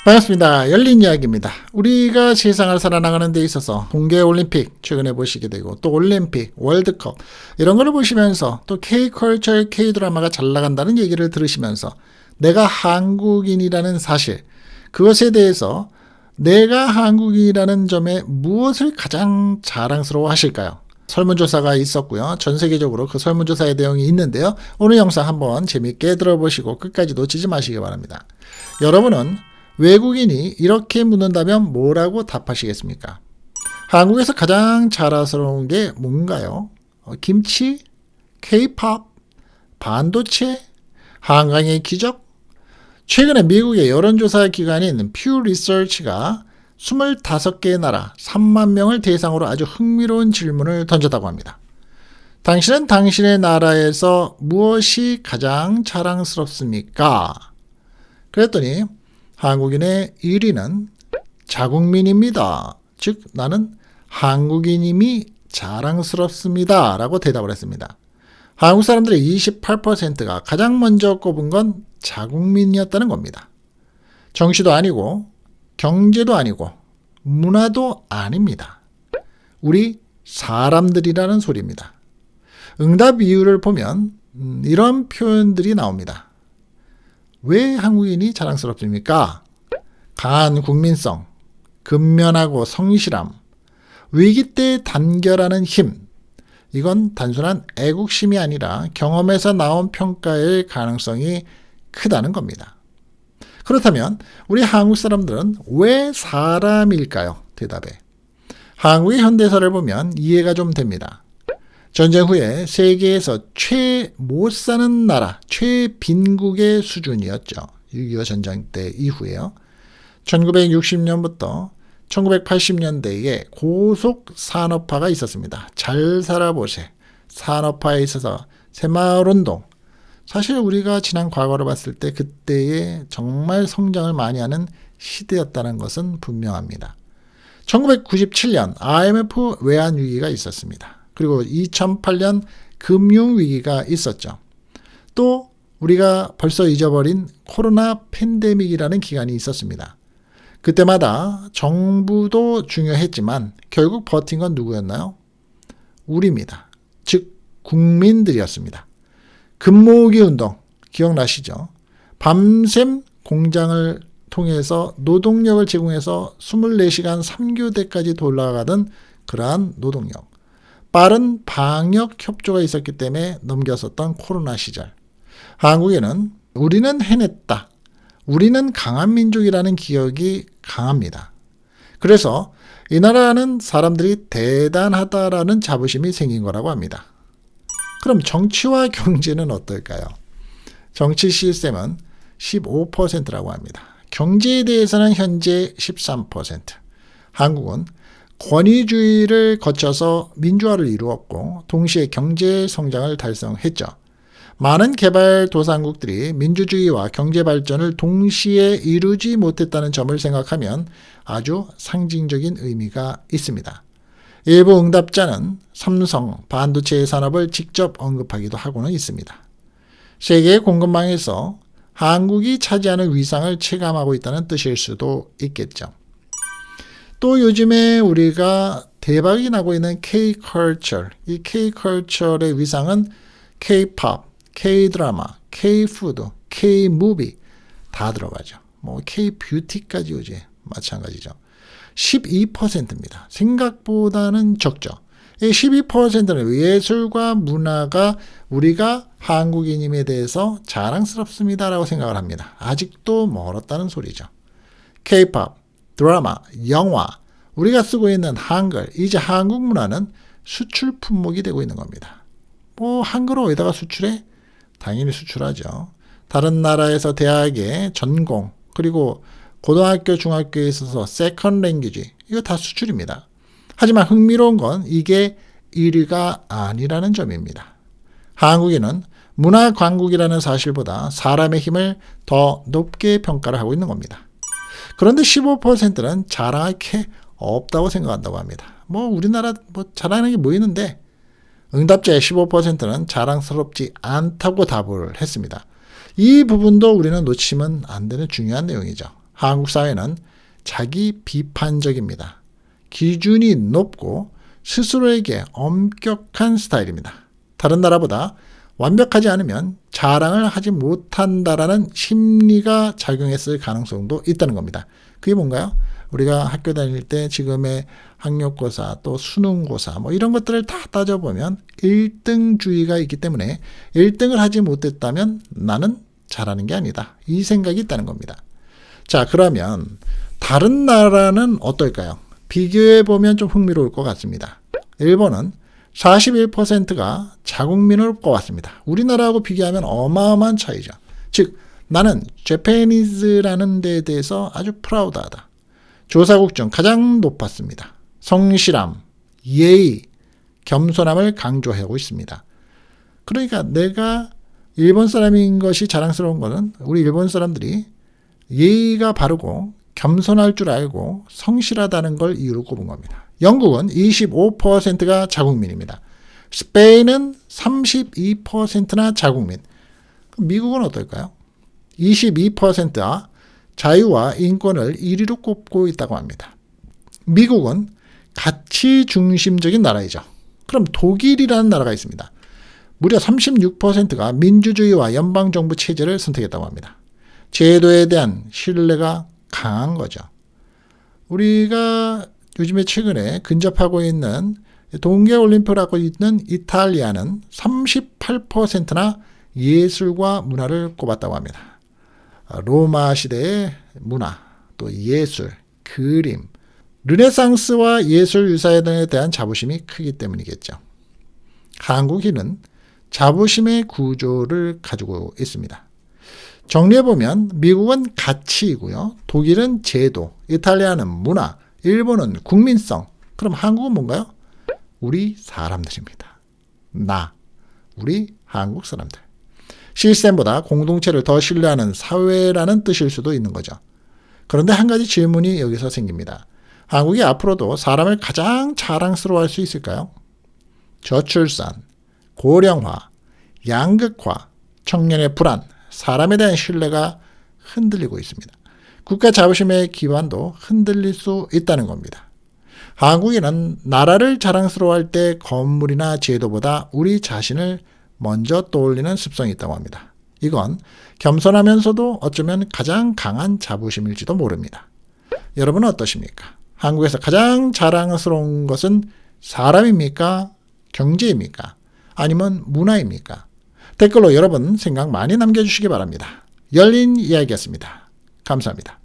반갑습니다. 열린 이야기입니다. 우리가 세상을 살아나가는 데 있어서 동계올림픽 최근에 보시게 되고 또 올림픽, 월드컵 이런 거를 보시면서 또 K컬처, K드라마가 잘 나간다는 얘기를 들으시면서 내가 한국인이라는 사실, 그것에 대해서 내가 한국인이라는 점에 무엇을 가장 자랑스러워 하실까요? 설문조사가 있었고요. 전 세계적으로 그 설문조사의 내용이 있는데요. 오늘 영상 한번 재밌게 들어보시고 끝까지 놓치지 마시기 바랍니다. 여러분은 외국인이 이렇게 묻는다면 뭐라고 답하시겠습니까? 한국에서 가장 자랑스러운 게 뭔가요? 김치? K-팝? 반도체? 한강의 기적? 최근에 미국의 여론조사 기관인 퓨 리서치가 25개의 나라 3만 명을 대상으로 아주 흥미로운 질문을 던졌다고 합니다. 당신은 당신의 나라에서 무엇이 가장 자랑스럽습니까? 그랬더니 한국인의 1위는 자국민입니다. 즉 나는 한국인임이 자랑스럽습니다. 라고 대답을 했습니다. 한국 사람들의 28%가 가장 먼저 꼽은 건 자국민이었다는 겁니다. 정치도 아니고 경제도 아니고 문화도 아닙니다. 우리 사람들이라는 소리입니다. 응답 이유를 보면 이런 표현들이 나옵니다. 왜 한국인이 자랑스럽습니까? 강한 국민성, 근면하고 성실함, 위기 때 단결하는 힘. 이건 단순한 애국심이 아니라 경험에서 나온 평가일 가능성이 크다는 겁니다. 그렇다면 우리 한국 사람들은 왜 사람일까요? 대답에. 한국의 현대사를 보면 이해가 좀 됩니다. 전쟁 후에 세계에서 최 못 사는 나라, 최빈국의 수준이었죠. 6.25 전쟁 때 이후에요. 1960년부터 1980년대에 고속 산업화가 있었습니다. 잘 살아보세. 산업화에 있어서 새마을운동. 사실 우리가 지난 과거를 봤을 때 그때에 정말 성장을 많이 하는 시대였다는 것은 분명합니다. 1997년 IMF 외환위기가 있었습니다. 그리고 2008년 금융위기가 있었죠. 또 우리가 벌써 잊어버린 코로나 팬데믹이라는 기간이 있었습니다. 그때마다 정부도 중요했지만 결국 버틴 건 누구였나요? 우리입니다. 즉 국민들이었습니다. 금모으기 운동 기억나시죠? 밤샘 공장을 통해서 노동력을 제공해서 24시간 3교대까지 돌아가던 그러한 노동력. 빠른 방역 협조가 있었기 때문에 넘겼었던 코로나 시절. 한국에는 우리는 해냈다. 우리는 강한 민족이라는 기억이 강합니다. 그래서 이 나라는 사람들이 대단하다라는 자부심이 생긴 거라고 합니다. 그럼 정치와 경제는 어떨까요? 정치 시스템은 15%라고 합니다. 경제에 대해서는 현재 13%. 한국은 권위주의를 거쳐서 민주화를 이루었고 동시에 경제 성장을 달성했죠. 많은 개발도상국들이 민주주의와 경제 발전을 동시에 이루지 못했다는 점을 생각하면 아주 상징적인 의미가 있습니다. 일부 응답자는 삼성, 반도체 산업을 직접 언급하기도 하고는 있습니다. 세계 공급망에서 한국이 차지하는 위상을 체감하고 있다는 뜻일 수도 있겠죠. 또 요즘에 우리가 대박이 나고 있는 K컬처, 이 K컬처의 위상은 K-팝, K-드라마, K-푸드, K-무비 다 들어가죠. 뭐 K-뷰티까지 요즘 마찬가지죠. 12%입니다. 생각보다는 적죠. 이 12%는 예술과 문화가 우리가 한국인임에 대해서 자랑스럽습니다라고 생각을 합니다. 아직도 멀었다는 소리죠. K-팝, 드라마, 영화, 우리가 쓰고 있는 한글, 이제 한국 문화는 수출 품목이 되고 있는 겁니다. 뭐 한글을 어디다가 수출해? 당연히 수출하죠. 다른 나라에서 대학에 전공, 그리고 고등학교, 중학교에 있어서 세컨 랭귀지, 이거 다 수출입니다. 하지만 흥미로운 건 이게 1위가 아니라는 점입니다. 한국인은 문화 강국이라는 사실보다 사람의 힘을 더 높게 평가를 하고 있는 겁니다. 그런데 15%는 자랑할 게 없다고 생각한다고 합니다. 뭐 우리나라 자랑하는 게 뭐 있는데 응답자의 15%는 자랑스럽지 않다고 답을 했습니다. 이 부분도 우리는 놓치면 안 되는 중요한 내용이죠. 한국 사회는 자기 비판적입니다. 기준이 높고 스스로에게 엄격한 스타일입니다. 다른 나라보다 완벽하지 않으면 자랑을 하지 못한다라는 심리가 작용했을 가능성도 있다는 겁니다. 그게 뭔가요? 우리가 학교 다닐 때 지금의 학력고사 또 수능고사 뭐 이런 것들을 다 따져보면 1등주의가 있기 때문에 1등을 하지 못했다면 나는 잘하는 게 아니다. 이 생각이 있다는 겁니다. 자, 그러면 다른 나라는 어떨까요? 비교해보면 좀 흥미로울 것 같습니다. 일본은 41%가 자국민을 꼽았습니다. 우리나라하고 비교하면 어마어마한 차이죠. 즉 나는 재패니즈라는 데에 대해서 아주 프라우드하다. 조사국 중 가장 높았습니다. 성실함, 예의, 겸손함을 강조하고 있습니다. 그러니까 내가 일본 사람인 것이 자랑스러운 것은 우리 일본 사람들이 예의가 바르고 겸손할 줄 알고 성실하다는 걸 이유로 꼽은 겁니다. 영국은 25%가 자국민입니다. 스페인은 32%나 자국민. 미국은 어떨까요? 22%가 자유와 인권을 1위로 꼽고 있다고 합니다. 미국은 가치 중심적인 나라이죠. 그럼 독일이라는 나라가 있습니다. 무려 36%가 민주주의와 연방정부 체제를 선택했다고 합니다. 제도에 대한 신뢰가 강한 거죠. 우리가 요즘에 최근에 근접하고 있는 동계올림픽을 하고 있는 이탈리아는 38%나 예술과 문화를 꼽았다고 합니다. 로마 시대의 문화, 또 예술, 그림, 르네상스와 예술 유산에 대한 자부심이 크기 때문이겠죠. 한국인은 자부심의 구조를 가지고 있습니다. 정리해보면 미국은 가치이고요. 독일은 제도, 이탈리아는 문화, 일본은 국민성. 그럼 한국은 뭔가요? 우리 사람들입니다. 우리 한국 사람들. 시스템보다 공동체를 더 신뢰하는 사회라는 뜻일 수도 있는 거죠. 그런데 한 가지 질문이 여기서 생깁니다. 한국이 앞으로도 사람을 가장 자랑스러워할 수 있을까요? 저출산, 고령화, 양극화, 청년의 불안, 사람에 대한 신뢰가 흔들리고 있습니다. 국가 자부심의 기반도 흔들릴 수 있다는 겁니다. 한국인은 나라를 자랑스러워할 때 건물이나 제도보다 우리 자신을 먼저 떠올리는 습성이 있다고 합니다. 이건 겸손하면서도 어쩌면 가장 강한 자부심일지도 모릅니다. 여러분은 어떠십니까? 한국에서 가장 자랑스러운 것은 사람입니까? 경제입니까? 아니면 문화입니까? 댓글로 여러분 생각 많이 남겨주시기 바랍니다. 열린 이야기였습니다. 감사합니다.